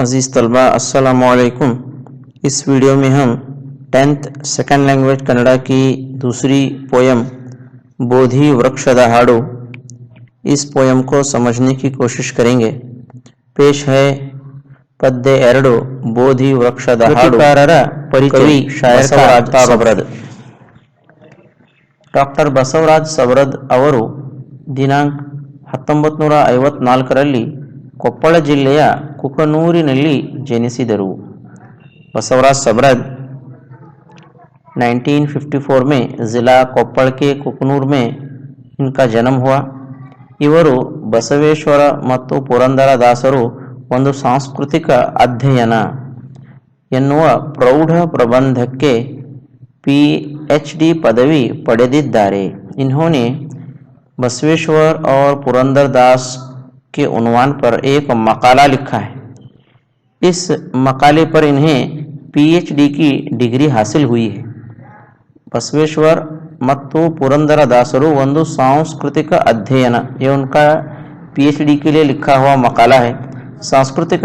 अज़ीज़ तलबा अस्सलामु अलैकुम। इस वीडियो में हम 10th सेकेंड लैंग्वेज कन्नड़ा की दूसरी पोयम बोधि वृक्षद हाडु, इस पोयम को समझने की कोशिश करेंगे। पेश है पद्य 2 बोधि वृक्षद हाडु। कवि शायर बसवराज सबरद। ಡಾಕ್ಟರ್ ಬಸವರಾಜ್ ಸಬರದ್ ಅವರು ದಿನಾಂಕ 1954ರಲ್ಲಿ ಕೊಪ್ಪಳ ಜಿಲ್ಲೆಯ ಕುಕನೂರಿನಲ್ಲಿ ಜನಿಸಿದರು। बसवराज सबरद 1954 में ಜಿಲ್ಲಾ ಕೊಪ್ಪಳ के कुकनूर में इनका जन्म हुआ। ಇವರು ಬಸವೇಶ್ವರ ಮತ್ತು ಪುರಂದರದಾಸರು ಒಂದು ಸಾಂಸ್ಕೃತಿಕ ಅಧ್ಯಯನ ಎನ್ನುವ ಪ್ರೌಢ ಪ್ರಬಂಧಕ್ಕೆ PhD पदवी पढ़ेदिद्दारे। इन्होंने बसवेश्वर और पुरंदरदास के उन्वान पर एक मकाला लिखा है। इस मकाले पर इन्हें PhD की डिग्री हासिल हुई है। बसवेश्वर ಮತ್ತು पुरंदरदासರು ಒಂದು सांस्कृतिक अध्ययन, ये उनका PhD के लिए लिखा हुआ मकाला है। सांस्कृतिक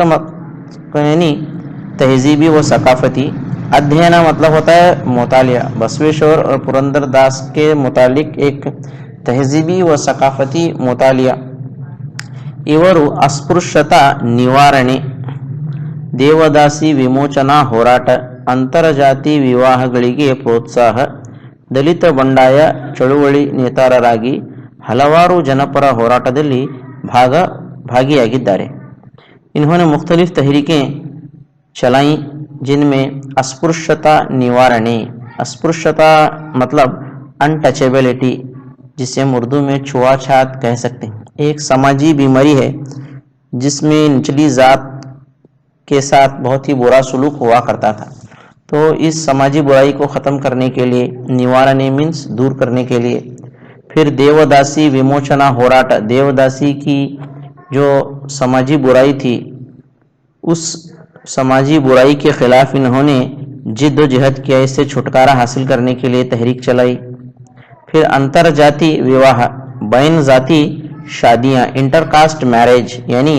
यानी तहजीबी व सकाफती, अध्ययन मतलब होता है मुतालिया। बसवेश्वर और पुरंदरदास के मुतालिक एक तहजीबी व सकाफती मुतालिया। इವರು अस्पृश्यता निवाರಣೆ, ದೇವದಾಸಿ ವಿಮೋಚನಾ ಹೋರಾಟ, ಅಂತರಜಾತಿ ವಿವಾಹಗಳಿಗೆ ಪ್ರೋತ್ಸಾಹ, ದಲಿತ ಬಂಡಾಯ ಚಳುವಳಿ ನೇತಾರರಾಗಿ ಹಲವಾರು ಜನಪರ ಹೋರಾಟದಲ್ಲಿ ಭಾಗಿಯಾಗಿದ್ದಾರೆ। इन्होंने मुख्तलिफ तहरीकें चलाई जिनमें अस्पृश्यता निवारणे, अस्पृश्यता मतलब अनटचेबिलिटी, जिसे हम उर्दू में छुआछात कह सकते हैं, एक समाजी बीमारी है जिसमें निचली जात के साथ बहुत ही बुरा सलूक हुआ करता था। तो इस समाजी बुराई को ख़त्म करने के लिए, निवारणे मीन्स दूर करने के लिए, फिर देवदासी विमोचना होराट, देवदासी की जो समाजी बुराई थी उस समाजी बुराई के खिलाफ इन्होंने जिद्दोजहद किया, इससे छुटकारा हासिल करने के लिए तहरीक चलाई। फिर अंतरजाति विवाह, बैन जाति शादियाँ, इंटरकास्ट मैरिज, यानी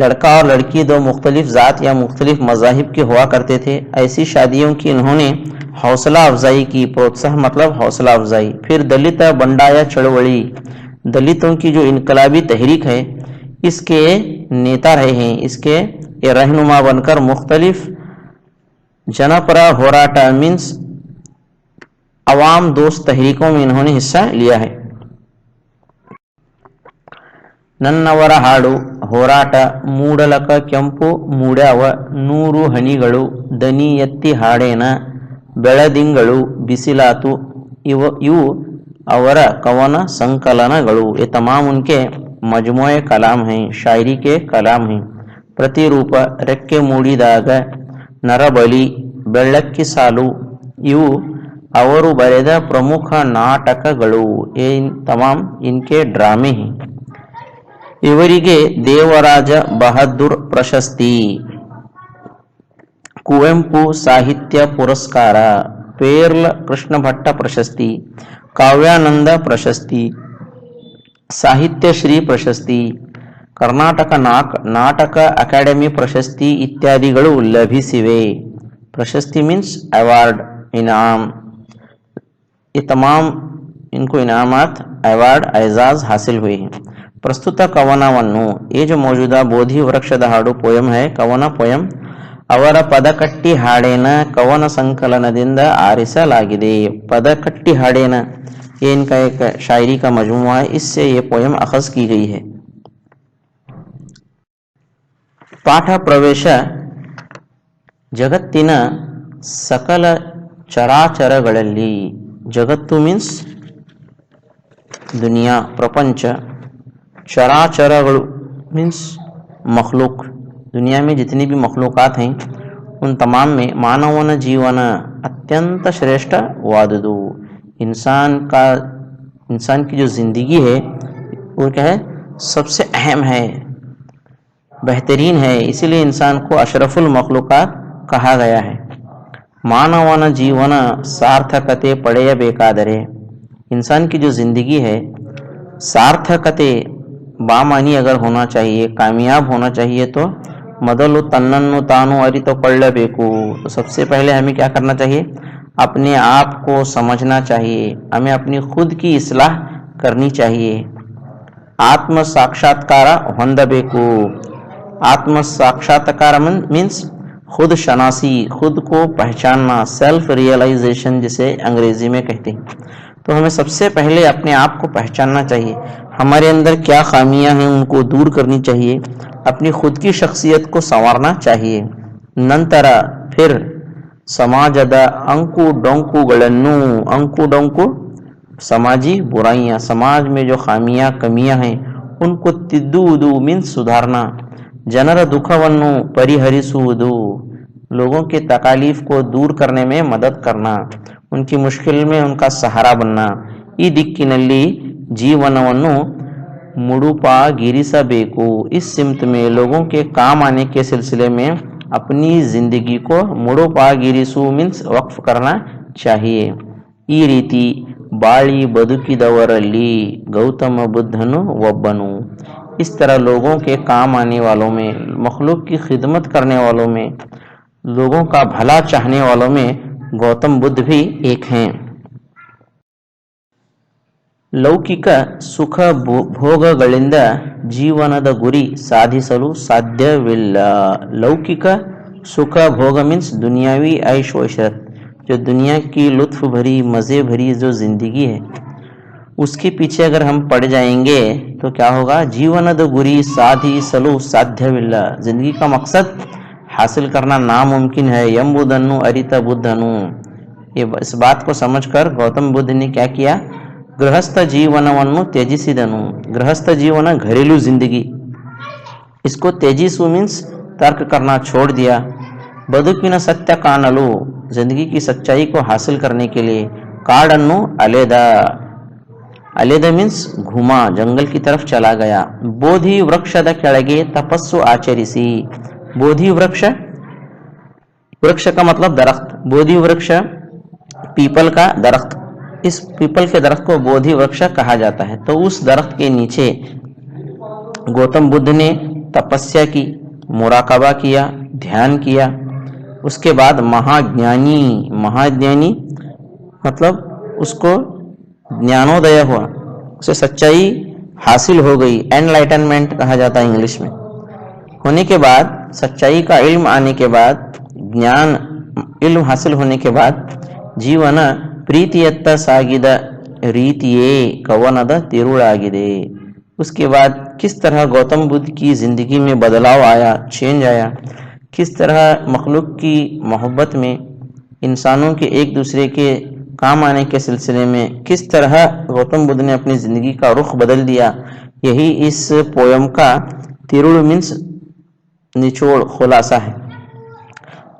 लड़का और लड़की दो मुख्तलिफ ज़ात या मुख्तलिफ मज़ाहिब के हुआ करते थे, ऐसी शादियों की इन्होंने हौसला अफजाई की, प्रोत्साहन मतलब हौसला अफजाई। फिर दलित बंडाया चळवळी, दलितों की जो इनकलाबी तहरीक है इसके नेता रहे हैं, इसके रहनुमा बनकर मुख्तलिफ जनपरा होराटा मीन्स अवाम दोस्त तहरीकों में इन्होंने हिस्सा लिया है। ನನ್ನವರ ಹಾಡು ಹೋರಾಟ, ಮೂಡಲಕ ಕೆಂಪು ಮೂಡ್ಯಾವ, ನೂರು ಹನಿಗಳು, ದನಿ ಎತ್ತಿ ಹಾಡೇನ, ಬೆಳದಿಂಗಳು, ಬಿಸಿಲಾತು, ಇವು ಅವರ ಕವನ ಸಂಕಲನಗಳು। ये तमाम उनके मजमूए कलाम हैं, शायरी के कलाम हैं। ಪ್ರತಿರೂಪ, ರೆಕ್ಕೆ ಮೂಡಿದಾಗ, ನರಬಲಿ, ಬೆಳ್ಳಕ್ಕಿ ಸಾಲು, ಇವು ಅವರು ಬರೆದ ಪ್ರಮುಖ ನಾಟಕಗಳು। ये तमाम इनके ड्रामे हैं। ಇವರಿಗೆ ದೇವರಾಜ ಬಹದ್ದೂರ್ ಪ್ರಶಸ್ತಿ, ಕುವೆಂಪು ಸಾಹಿತ್ಯ ಪುರಸ್ಕಾರ, ಪೇರ್ಲ ಕೃಷ್ಣ ಭಟ್ಟ ಪ್ರಶಸ್ತಿ, ಕಾವ್ಯಾನಂದ ಪ್ರಶಸ್ತಿ, ಸಾಹಿತ್ಯಶ್ರೀ ಪ್ರಶಸ್ತಿ, ಕರ್ನಾಟಕ ನಾಟಕ ಅಕಾಡೆಮಿ ಪ್ರಶಸ್ತಿ ಇತ್ಯಾದಿಗಳು ಲಭಿಸಿವೆ। प्रशस्ति मीन्स अवार्ड, इनाम। ये तमाम इनको इनामात, अवार्ड, एजाज हासिल हुए हैं। ಪ್ರಸ್ತುತ ಕವನವನ್ನು, ये जो मौजूदा बोधि वृक्षद हाडु पोयम है, कवನ पोयम ಅವರ ಪದಕಟ್ಟಿ ಹಾಡೇನ ಕವನ ಸಂಕಲನದಿಂದ ಆರಿಸಲಾಗಿದೆ। पदकट्टी हाडेना ये इनका एक शायरी का मजमूआ है, इससे ये पोयम अखज़ की गई है। ಪಾಠ ಪ್ರವೇಶ, ಜಗತ್ತಿನ ಸಕಲ ಚರಾಚರಗಳಲ್ಲಿ, ಜಗತ್ತು मीन्स दुनिया, प्रपंच, चराचरಗಳು मीन्स मखलूक, दुनिया में जितनी भी मखलूक़ात हैं उन तमाम में मानवन जीवन अत्यंत श्रेष्ठ वादुदु, इंसान की जो ज़िंदगी है वो क्या है, सबसे अहम है, बेहतरीन है, इसीलिए इंसान को अशरफुल मखलूक़ात कहा गया है। मानवन जीवन सार्थकते पಡೆಯಬೇಕಾದರೆ, इंसान की जो ज़िंदगी है सार्थकते बामानी अगर होना चाहिए, कामयाब होना चाहिए, तो ಮೊದಲು ತನ್ನನ್ನು ತಾನು ಅರಿತುಕೊಳ್ಳಬೇಕು. तो सबसे पहले हमें क्या करना चाहिए? अपने आप को समझना चाहिए. हमें अपनी खुद की इस्लाह करनी चाहिए. ಆತ್ಮ ಸಾಕ್ಷಾತ್ಕಾರ ಹೊಂದಬೇಕು. आत्म साक्षात्कार मीन्स खुद शनासी, खुद को पहचानना, सेल्फ रियलाइजेशन जिसे अंग्रेजी में कहते हैं. तो हमें सबसे पहले अपने आप को पहचानना चाहिए. हमारे अंदर क्या खामियां हैं उनको दूर करनी चाहिए. अपनी खुद की शख्सियत को संवारना चाहिए. ನಂತರ फिर ಸಮಾಜದ अंकु डोंकु समाजी बुराइयां, समाज में जो खामियां कमियां हैं उनको तिद्दुವುದು मीन्स सुधारना. ಜನರ ದುಃಖವನ್ನು ಪರಿಹರಿಸುವುದು, लोगों के तकालीफ को दूर करने में मदद करना, उनकी मुश्किल में उनका सहारा बनना. ಈ ದಿಕ್ಕಿನಲ್ಲಿ ಜೀವನವನ್ನು ಮುಡುಪಾಗಿರಿಸಬೇಕು. इस सिमत में लोगों के काम आने के सिलसिले में अपनी जिंदगी को ಮುಡುಪಾಗಿರಿಸು मीन्स वक्फ करना चाहिए. ಈ ರೀತಿ ಬಾಳಿ ಬದುಕಿದವರಲ್ಲಿ ಗೌತಮ ಬುದ್ಧನು ಒಬ್ಬನು. इस तरह लोगों के काम आने वालों में, मखलूक की खिदमत करने वालों में, लोगों का भला चाहने वालों में गौतम बुद्ध भी एक हैं. ಲೌಕಿಕ ಸುಖ ಭೋಗಗಳಿಂದ ಜೀವನದ ಗುರಿ ಸಾಧಿಸಲು ಸಾಧ್ಯವಿಲ್ಲ. लौकिक सुख भोग मीन्स दुनियावी ऐश व इशरत, जो दुनिया की लुत्फ भरी मज़े भरी जो ज़िंदगी है उसके पीछे अगर हम पड़ जाएंगे तो क्या होगा? जीवनद गुरी साधिसलु साध्यविಲ್ಲ, जिंदगी का मकसद हासिल करना नामुमकिन है. ಎಂಬುದನ್ನು ಅರಿತ ಬುದ್ಧನು, ये इस बात को समझकर गौतम बुद्ध ने क्या किया? गृहस्थ जीवनವನ್ನು ತ್ಯಜಿಸಿದನು. गृहस्थ जीवन घरेलू जिंदगी, इसको ತ್ಯಜಿಸು मीन्स तर्क करना छोड़ दिया. ಬದುಕಿನ ಸತ್ಯ ಕಾಣಲು, जिंदगी की सच्चाई को हासिल करने के लिए ಕಾಡನ್ನು ಅಲೆದ. ಅಲೆದ मीन्स घुमा, जंगल की तरफ चला गया. ಬೋಧಿ ವೃಕ್ಷದ ಕೆಳಗೆ ತಪಸ್ಸು ಆಚರಿಸಿ. बोधि वृक्ष, वृक्ष का मतलब दरख्त. बोधि वृक्ष पीपल का दरख्त, इस पीपल के दरख्त को बोधि वृक्ष कहा जाता है. तो उस दरख्त के नीचे गौतम बुद्ध ने तपस्या की, मुराकबा किया, ध्यान किया. उसके बाद महाज्ञानी मतलब उसको ज्ञानोदय हुआ, उसे सच्चाई हासिल हो गई. एनलाइटनमेंट कहा जाता है इंग्लिश में. होने के बाद, सच्चाई का इल्म आने के बाद, ज्ञान इल्म हासिल होने के बाद ಜೀವನ ಪ್ರೀತಿಯತ್ತ ಸಾಗಿದ ರೀತಿಯೇ ಕವನದ ತಿರುಳಾಗಿದೆ. उसके बाद किस तरह गौतम बुद्ध की ज़िंदगी में बदलाव आया, चेंज आया, किस तरह मखलूक की मोहब्बत में, इंसानों के एक दूसरे के काम आने के सिलसिले में किस तरह गौतम बुद्ध ने अपनी ज़िंदगी का रुख बदल दिया, यही इस पोयम का तिरुड़ मीन्स निचोड़, खुलासा है.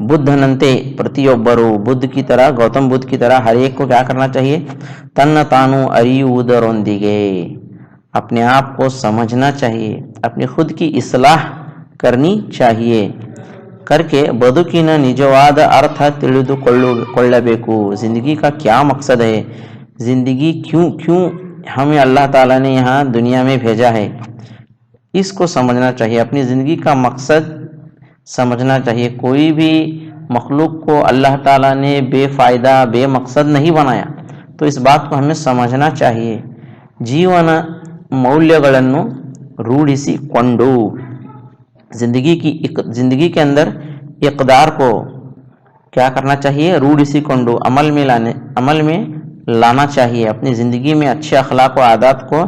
ಬುದ್ಧನಂತೆ ಪ್ರತಿಯೊಬ್ಬರು ಬುದ್ಧ की तरह, गौतम बुद्ध की तरह हर एक को क्या करना चाहिए? ತನ್ನ ತಾನು ಅರಿಯುವುದರೊಂದಿಗೆ अपने आप को समझना चाहिए, अपनी खुद की इस्लाह करनी चाहिए. करके ಬದುಕಿನ ನಿಜವಾದ अर्थ ತಿಳಿದುಕೊಳ್ಳಬೇಕು. जिंदगी का क्या मकसद है, जिंदगी क्यों हमें अल्लाह ताला ने यहाँ दुनिया में भेजा है, इसको समझना चाहिए. अपनी ज़िंदगी का मकसद समझना चाहिए. कोई भी मखलूक को अल्लाह ताला ने बेफ़ायदा बेमकसद नहीं बनाया, तो इस बात को हमें समझना चाहिए. ಜೀವನ ಮೌಲ್ಯಗಳನ್ನು ರೂಢಿಸಿಕೊಂಡು जिंदगी के अंदर इक़दार को क्या करना चाहिए? रूढ़िसिಕೊಂಡು अमल में लाना चाहिए. अपनी ज़िंदगी में अच्छे अखलाक व आदात को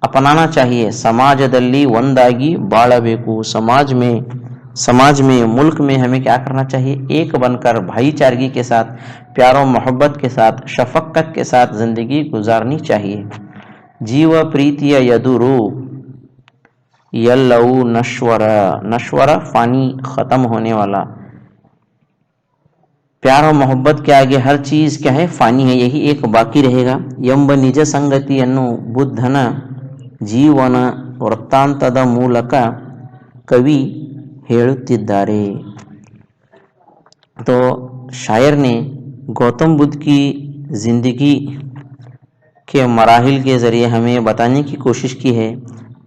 अपनाना चाहिए. समाजದಲ್ಲಿ ಒಂದಾಗಿ ಬಾಳಬೇಕು. समाज में मुल्क में हमें क्या करना चाहिए? एक बनकर भाईचारगी के साथ, प्यार और मोहब्बत के साथ, शफक़त के साथ ज़िंदगी गुजारनी चाहिए. जीव प्रीतिय यदुरु यल्लऊ नश्वर फानी, ख़त्म होने वाला. प्यार और मोहब्बत के आगे हर चीज़ क्या है? फानी है, यही एक बाकी रहेगा. ಎಂಬ ನಿಜ ಸಂಗತಿಯನ್ನು ಬುದ್ಧನ ಜೀವನ ವೃತ್ತಾಂತದ ಮೂಲಕ ಕವಿ ಹೇಳುತ್ತಿದ್ದಾರೆ. तो शायर ने गौतम बुद्ध की ज़िंदगी के मराहिल के ज़रिए हमें बताने की कोशिश की है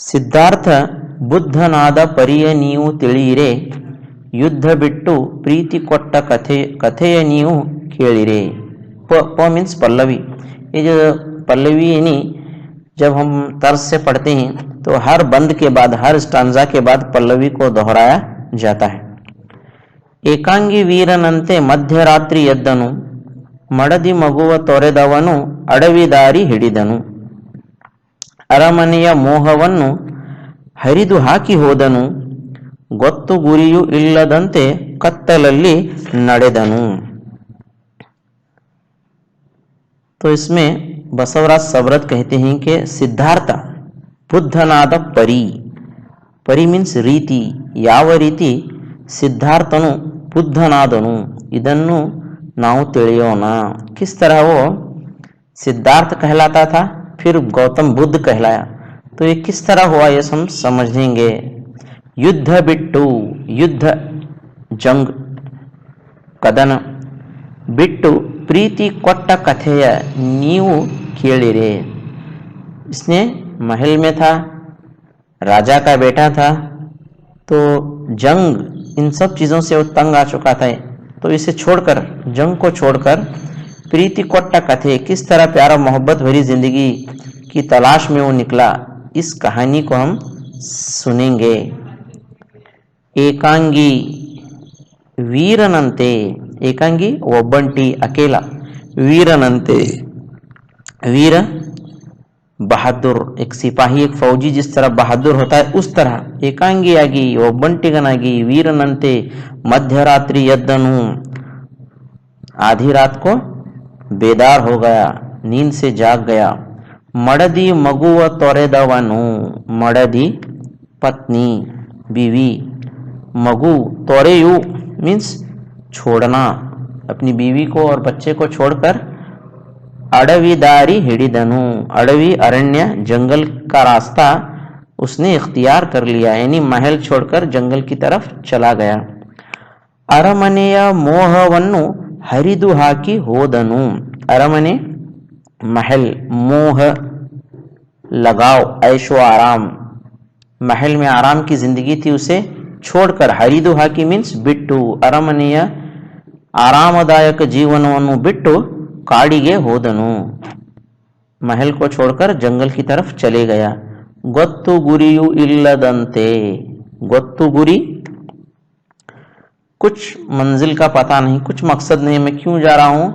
ಸಿದ್ಧಾರ್ಥ ಬುದ್ಧನಾದ ಪರಿಯ ನೀವು ತಿಳಿಯಿರೆ, ಯುದ್ಧ ಬಿಟ್ಟು ಪ್ರೀತಿ ಕೊಟ್ಟ ಕಥೆಯ ನೀವು ಕೇಳಿರೆ। प मीन्स पल्लवी। ये जो पल्लवी यानी जब हम तर्ज से पढ़ते हैं तो हर बंद के बाद, हर स्टांजा के बाद पल्लवी को दोहराया जाता है। ಏಕಾಂಗಿ ವೀರನಂತೆ ಮಧ್ಯರಾತ್ರಿ ಎದ್ದನು, ಮಡದಿ ಮಗುವ ತೊರೆದವನು ಅಡವಿ ದಾರಿ ಹಿಡಿದನು, ಅರಮನೆಯ ಮೋಹವನ್ನು ಹರಿದು ಹಾಕಿ ಹೋದನು, ಗೊತ್ತು ಗುರಿಯೂ ಇಲ್ಲದಂತೆ ಕತ್ತಲಲ್ಲಿ ನಡೆದನು। तो इसमें बसवराज सवरत कहते हैं कि सिद्धार्थ बुद्धनाद परी, परी मीन्स ರೀತಿ, ಯಾವ ರೀತಿ ಸಿದ್ಧಾರ್ಥನು ಬುದ್ಧನಾದನು ಇದನ್ನು ನಾವು ತಿಳಿಯೋಣ। किस तरह वो सिद्धार्थ कहलाता था फिर गौतम बुद्ध कहलाया, तो ये किस तरह हुआ ये हम समझेंगे। युद्ध बिट्टू, युद्ध जंग, कदन, बिट्टू प्रीति कोट्ट कथेय नीवु केಳಿರೆ। इसने महल में था, राजा का बेटा था, तो जंग इन सब चीज़ों से वो तंग आ चुका था। तो इसे छोड़कर, जंग को छोड़कर प्रीति कोट्ट कथे, किस तरह प्यार और मोहब्बत भरी जिंदगी की तलाश में वो निकला, इस कहानी को हम सुनेंगे। एकांगी वीरनंते, एकांगी ಒಬ್ಬಂಟಿ, अकेला, वीरनंते, वीर बहादुर, एक सिपाही, एक फौजी जिस तरह बहादुर होता है उस तरह एकांगी आगी, ಒಬ್ಬಂಟಿಗನಾಗಿ, वीरनंते मध्यरात्रि यद्दनु, आधी रात को बेदार हो गया, नींद से जाग गया, ಮಡದಿ ಮಗುವ ತೊರೆದವನು, ಮಡದಿ पत्नी बीवी, मगु तोरेयु मीन्स छोड़ना, अपनी बीवी को और बच्चे को छोड़कर अडविदारी हिडिदनु, अडवी अरण्य जंगल का रास्ता उसने इख्तियार कर लिया, यानी महल छोड़कर जंगल की तरफ चला गया। ಅರಮನೆಯ ಮೋಹವನ್ನು ಹರಿದು ಹಾಕಿ ಹೋದನು, अरमने महल, मोह लगाओ ऐशो आराम, महल में आराम की जिंदगी थी उसे छोड़कर, हरिदु हाकी मीन्स बिट्टु, ಅರಮನೆಯ आरामदायक जीवनವನ್ನು बिट्टु काडिगे ಹೋದನು, महल को छोड़कर जंगल की तरफ चले गया। ಗೊತ್ತು ಗುರಿಯು ಇಲ್ಲದಂತೆ, ಗೊತ್ತು गुरी कुछ मंजिल का पता नहीं, कुछ मकसद नहीं, मैं क्यों जा रहा हूं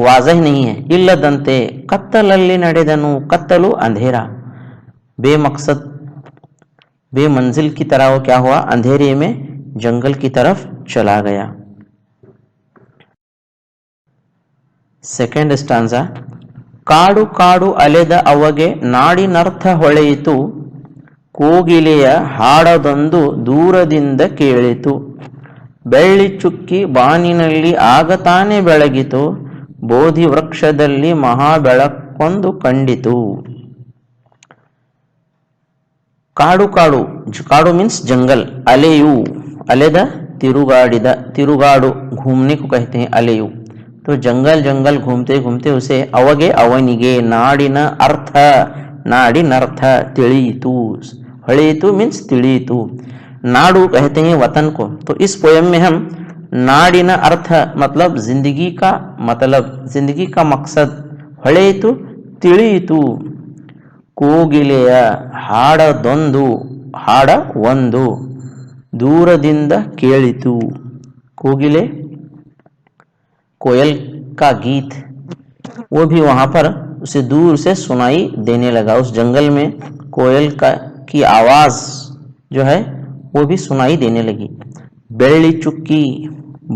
वाजह नहीं है। ಇಲ್ಲದಂತೆ ಕತ್ತಲಲ್ಲಿ ನಡೆದನು, कत्तलु अंधेरा, बेमकसद बे मंजिल की तरह वो क्या हुआ, अंधेरे में जंगल की तरफ चला गया। ಸೆಕೆಂಡ್ ಸ್ಟಾನ್ಸಾ, ಕಾಡು ಕಾಡು ಅಲೆದ ಅವಗೆ ನಾಡಿನರ್ಥ ಹೊಳೆಯಿತು, ಕೋಗಿಲೆಯ ಹಾಡದೊಂದು ದೂರದಿಂದ ಕೇಳಿತು, ಬೆಳ್ಳಿ ಚುಕ್ಕಿ ಬಾನಿನಲ್ಲಿ ಆಗತಾನೆ ಬೆಳಗಿತು, ಬೋಧಿ ವೃಕ್ಷದಲ್ಲಿ ಮಹಾಬೆಳಕೊಂದು ಕಂಡಿತು। काडू काडू, काडू मीन्स जंगल, अलेयु अलेद तिरुगाड़िद, तिरुगाड़ू घूमने को कहते हैं अलेयु, तो जंगल जंगल घूमते घूमते उसे अवगे अवनिगे नाडिन अर्थ, नाडिन अर्थ ತಿಳಿಯಿತು, ಹೊಳೆಯಿತು मीन्स ತಿಳಿಯಿತು, नाडू कहते हैं वतन को। तो इस पोयम में हम नाडिन अर्थ मतलब जिंदगी का मतलब, जिंदगी का मकसद, ಹೊಳೆಯಿತು ತಿಳಿಯಿತು, ಕೋಗಿಲೆಯ ಹಾಡದೊಂದು, ಹಾಡ ಒಂದು, दूरदिंद ಕೇಳಿತು, कोगिले कोयल का गीत, वो भी वहां पर उसे दूर से सुनाई देने लगा, उस जंगल में कोयल की आवाज जो है वो भी सुनाई देने लगी। ಬೆಳ್ಳಿ ಚುಕ್ಕಿ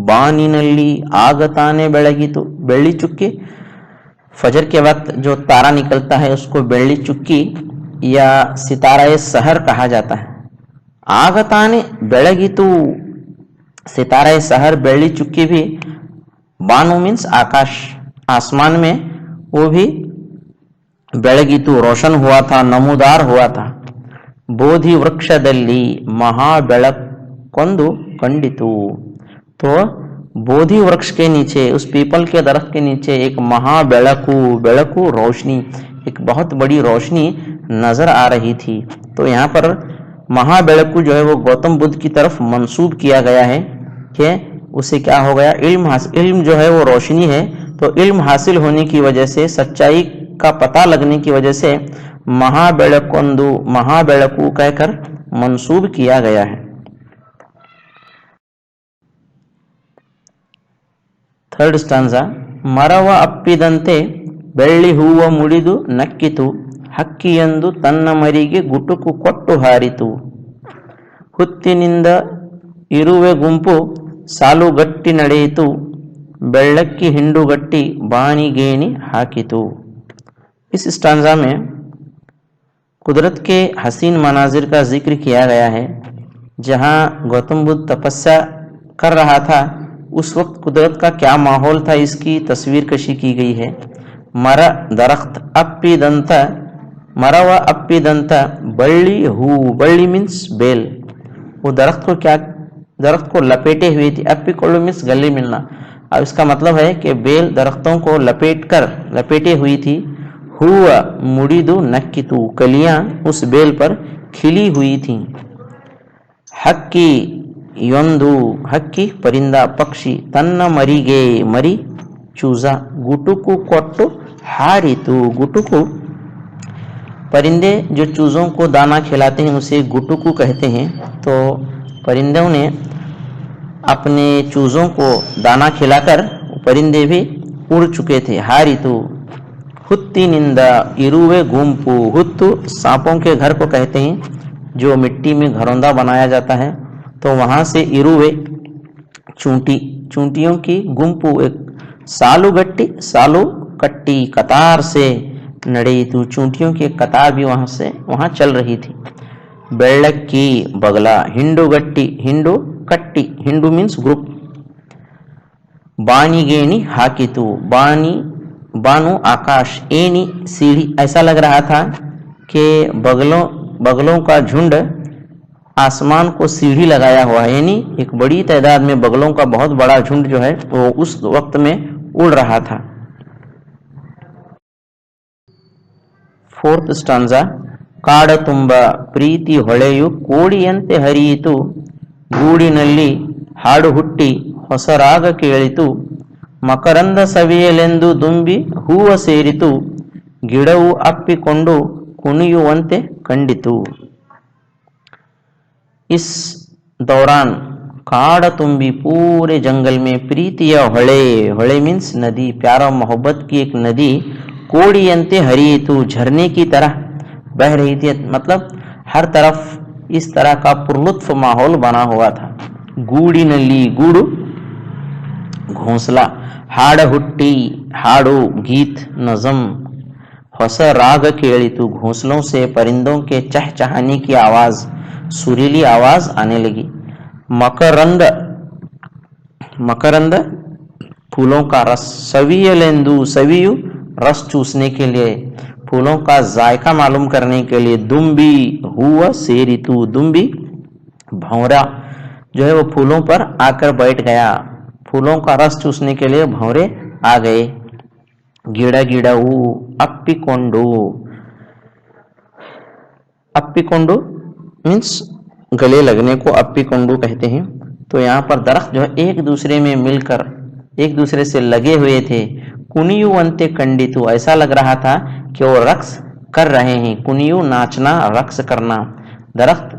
ಬಾನಿನಲ್ಲಿ ಆಗತಾನೆ ಬೆಳಗಿತು, ಬೆಳ್ಳಿ ಚುಕ್ಕಿ फजर के वक्त जो तारा निकलता है उसको बेली चुक्की या सितारा सहर कहा जाता है। ಆಗತಾನೆ ಬೆಳಗಿತು, सितारा सहर बेली चुक्की भी, बानु मीन्स आकाश, आसमान में वो भी ಬೆಳಗಿತು रोशन हुआ था, नमूदार हुआ था। ಬೋಧಿ ವೃಕ್ಷದಲ್ಲಿ ಮಹಾಬೆಳಕೊಂದು ಕಂಡಿತು, तो बोधि वृक्ष के नीचे, उस पीपल के दरख्त के नीचे एक महाबेळकु, बेळकु रोशनी, एक बहुत बड़ी रोशनी नजर आ रही थी। तो यहाँ पर महाबेळकु जो है वो गौतम बुद्ध की तरफ मंसूब किया गया है कि उसे क्या हो गया, इल्म जो है वो रोशनी है, तो इल्म हासिल होने की वजह से, सच्चाई का पता लगने की वजह से महाबेळकोंदु, महाबेळकु कहकर मंसूब किया गया है। ಥರ್ಡ್ ಸ್ಟಾನ್ಸಾ, ಮರವ ಅಪ್ಪಿದಂತೆ ಬೆಳ್ಳಿ ಹೂವ ಮುಡಿದು ನಕ್ಕಿತು, ಹಕ್ಕಿಯೊಂದು ತನ್ನ ಮರಿಗೆ ಗುಟುಕು ಕೊಟ್ಟು ಹಾರಿತು, ಹುತ್ತಿನಿಂದ ಇರುವೆ ಗುಂಪು ಸಾಲುಗಟ್ಟಿ ನಡೆಯಿತು, ಬೆಳ್ಳಕ್ಕಿ ಹಿಂಡುಗಟ್ಟಿ ಬಾನಿಗೇಣಿ ಹಾಕಿತು। इस स्टांजा में कुदरत के हसीन मनाजिर का जिक्र किया गया है। जहाँ गौतम बुद्ध तपस्या कर रहा था उस वक्त कुदरत का क्या माहौल था, इसकी तस्वीर कशी की गई है। मर दरख्त, अप्पीदंत, मरा व अप्पीदंत, बल्ली हू, बल्ली मीन्स बेल, वो दरख्त को क्या, दरख्त को लपेटे हुई थी। अप्पी कोल्लू मीन्स गले मिलना, अब इसका मतलब है कि बेल दरख्तों को लपेटे हुई थी। हुआ मुड़ीदु नक्कितु, कलियां उस बेल पर खिली हुई थी। हक्की यೊಂದು, हक्की परिंदा पक्षी, तन्न मरीगे, मरी चूजा, गुटुकु कोट्टु हारितु, गुटुकु परिंदे जो चूजों को दाना खिलाते हैं उसे गुटुकु कहते हैं। तो परिंदों ने अपने चूजों को दाना खिलाकर परिंदे भी उड़ चुके थे। हारितु, हुत्तिनिंद, इरुवे गुंपु, हुत्तु सांपों के घर को कहते हैं जो मिट्टी में घरौंदा बनाया जाता है, तो वहां से इरुवे चूंटियों की गुंपु, एक सालू गट्टी, सालू कट्टी कतार से नड़ेयितु, चूंटियों की एक कतार भी वहां चल रही थी। बेळक्की, बगला। हिंडुगट्टी, हिंडू कट्टी, हिंडू मीन्स ग्रुप। बाणीगेणी हाकितु, बानी बानु आकाश, एनी सीढ़ी। ऐसा लग रहा था कि बगलों का झुंड आसमान को सीढ़ी लगाया हुआ है, यानी एक बड़ी तादाद में बगलों का बहुत बड़ा झुंड जो है वो उस वक्त में उड़ रहा था। फोर्थ स्टांजा, ಕಾಡ ತುಂಬ ಪ್ರೀತಿ ಹೊಳೆಯು ಕೋಡಿಯಂತೆ ಹರಿಯಿತು, ಗೂಡಿನಲ್ಲಿ ಹಾಡು ಹುಟ್ಟಿ ಹೊಸ ರಾಗ ಕೇಳಿತು, ಮಕರಂದ ಸವಿಯಲೆಂದು ದುಂಬಿ ಹೂವ ಸೇರಿತು, ಗಿಡವು ಅಪ್ಪಿಕೊಂಡು ಕುಣಿಯುವಂತೆ ಕಂಡಿತು। इस दौरान काड़ तुम्बी, पूरे जंगल में प्रीतिया होले, होले मीन्स नदी, प्यार और मोहब्बत की एक नदी, कोड़ियंते हरियतु, झरने की तरह बह रही थी। मतलब हर तरफ इस तरह का पुरलुत्फ माहौल बना हुआ था। गूड़ी नली, गूड़ू घोंसला, हाड़ हुट्टी, हाड़ू गीत, नज़म, ಹೊಸ राग केಳಿತು, घोंसलों से परिंदों के चहचहाने की आवाज, सुरीली आवाज आने लगी। मकरंद, मकरंद फूलों का रस, सवियलेंदु, सवियु रस चूसने के लिए, फूलों का जायका मालूम करने के लिए। दुम्बी हुआ सेरितु, दुम्बी भंवरा जो है वो फूलों पर आकर बैठ गया, फूलों का रस चूसने के लिए भंवरे आ गए। गिड़ा गिड़ऊ, अप्पिकोंडू, अप्पिकोंडू मीन्स गले लगने को अप्पिकोंडू कहते हैं। तो यहाँ पर दरख्त जो है एक दूसरे में मिलकर एक दूसरे से लगे हुए थे। कुनियु अंते कंडितु, ऐसा लग रहा था कि वो रक्स कर रहे हैं। कुनियु नाचना, रक्स करना। दरख्त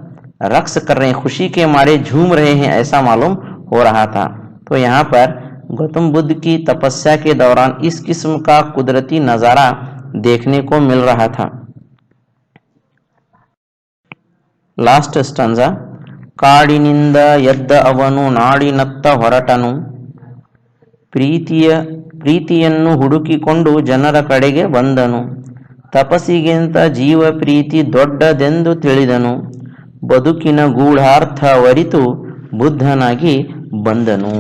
रक्स कर रहे हैं, खुशी के मारे झूम रहे हैं, ऐसा मालूम हो रहा था। तो यहाँ पर गौतम बुद्ध की तपस्या के दौरान इस किस्म का कुदरती नजारा देखने को मिल रहा था। लास्ट स्टंजा, ಕಾಡಿನಿಂದ ಎದ್ದ ಅವನು ನಾಡಿನತ್ತ ಹೊರಟನು, ಪ್ರೀತಿಯನ್ನು ಹುಡುಕಿಕೊಂಡು ಜನರ ಕಡೆಗೆ ಬಂದನು, ತಪಸ್ಸಿಗಿಂತ ಜೀವ ಪ್ರೀತಿ ದೊಡ್ಡದೆಂದು ತಿಳಿದನು, ಬದುಕಿನ ಗೂಢಾರ್ಥ ಅರಿತು ಬುದ್ಧನಾಗಿ ಬಂದನು।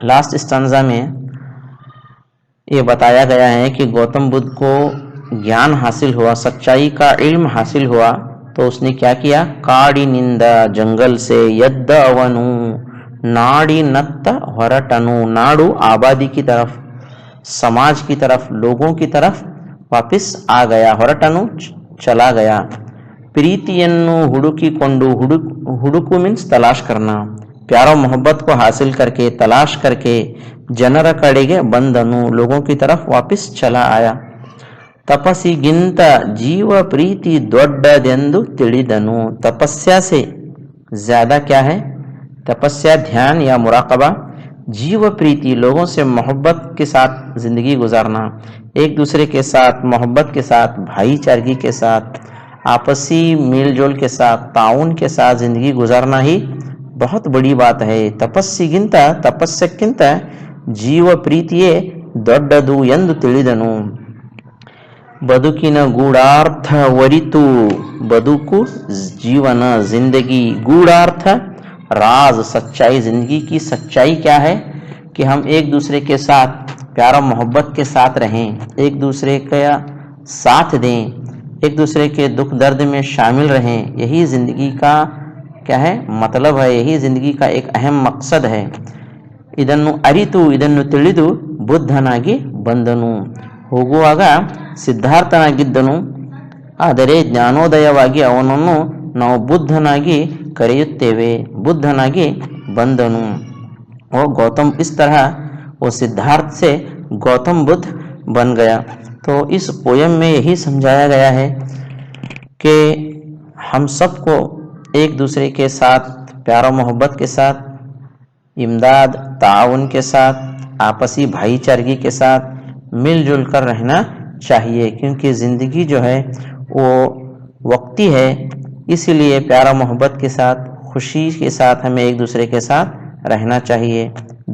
लास्ट स्टंजा में ये बताया गया है कि गौतम बुद्ध को ज्ञान हासिल हुआ, सच्चाई का इल्म हासिल हुआ, तो उसने क्या किया? काड़ी निंदा, जंगल से, यद्द अवनु, नाड़ी नत्त ಹೊರಟನು, नाडू आबादी की तरफ, समाज की तरफ, लोगों की तरफ वापिस आ गया, ಹೊರಟನು चला गया। प्रीतिಯನ್ನು ಹುಡುಕಿಕೊಂಡು, ಹುಡುಕು मीन्स तलाश करना, प्यार और मोहब्बत को हासिल करके, तलाश करके, जनर कड़ेगे बंदनु, लोगों की तरफ वापिस चला आया। तपस्सिगिंत जीव प्रीति ದೊಡ್ಡದೆಂದು ತಿಳಿದನು, तपस्या से ज्यादा क्या है? तपस्या, ध्यान या मुराकबा। जीव प्रीति, लोगों से मोहब्बत के साथ जिंदगी गुजारना, एक दूसरे के साथ मोहब्बत के साथ, भाईचारगी के साथ, आपसी मेलजोल के साथ, ताउन के साथ जिंदगी गुजारना ही बहुत बड़ी बात है। ತಪಸ್ಸಿಗಿಂತ, ತಪಸ್ಯಕ್ಕಿಂತ ಜೀವ ಪ್ರೀತಿಯೇ ದೊಡ್ಡದು ಎಂದು ತಿಳಿದನು। ಬದುಕಿನ ಗೂಢಾರ್ಥ ವರಿತು, बदुकु जीवन, जिंदगी, गूढ़ार्थ राज, सच्चाई, जिंदगी की सच्चाई क्या है? कि हम एक दूसरे के साथ प्यार और मोहब्बत के साथ रहें, एक दूसरे का साथ दें, एक दूसरे के दुख दर्द में शामिल रहें, यही जिंदगी का क्या है? मतलब है, यही जिंदगी का एक अहम मकसद है। ಇದನ್ನು ಅರಿತು, ಇದನ್ನು ತಿಳಿದು ಬುದ್ಧನಾಗಿ ಬಂದನು, ಹೋಗುವಾಗ ಸಿದ್ಧಾರ್ಥನಾಗಿದ್ದನು, ಆದರೆ ಜ್ಞಾನೋದಯವಾಗಿ ಅವನನ್ನು ನಾವು ಬುದ್ಧನಾಗಿ ಕರೆಯುತ್ತೇವೆ, ಬುದ್ಧನಾಗಿ ಬಂದನು। वो गौतम, इस तरह वो सिद्धार्थ से गौतम बुद्ध बन गया। तो इस पोयम में यही समझाया गया है कि हम सबको एक दूसरे के साथ प्यार और मोहब्बत के साथ, इमदाद ताउन के साथ, आपसी भाईचारगी के साथ मिलजुल कर रहना चाहिए, क्योंकि ज़िंदगी जो है वो वक्ती है। इसीलिए प्यार और मोहब्बत के साथ, खुशी के साथ हमें एक दूसरे के साथ रहना चाहिए।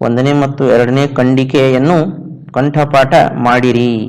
ಒಂದನೇ ಮತ್ತು ಎರಡನೇ ಖಂಡಿಕೆಯನ್ನು ಕಂಠಪಾಠ ಮಾಡಿರಿ۔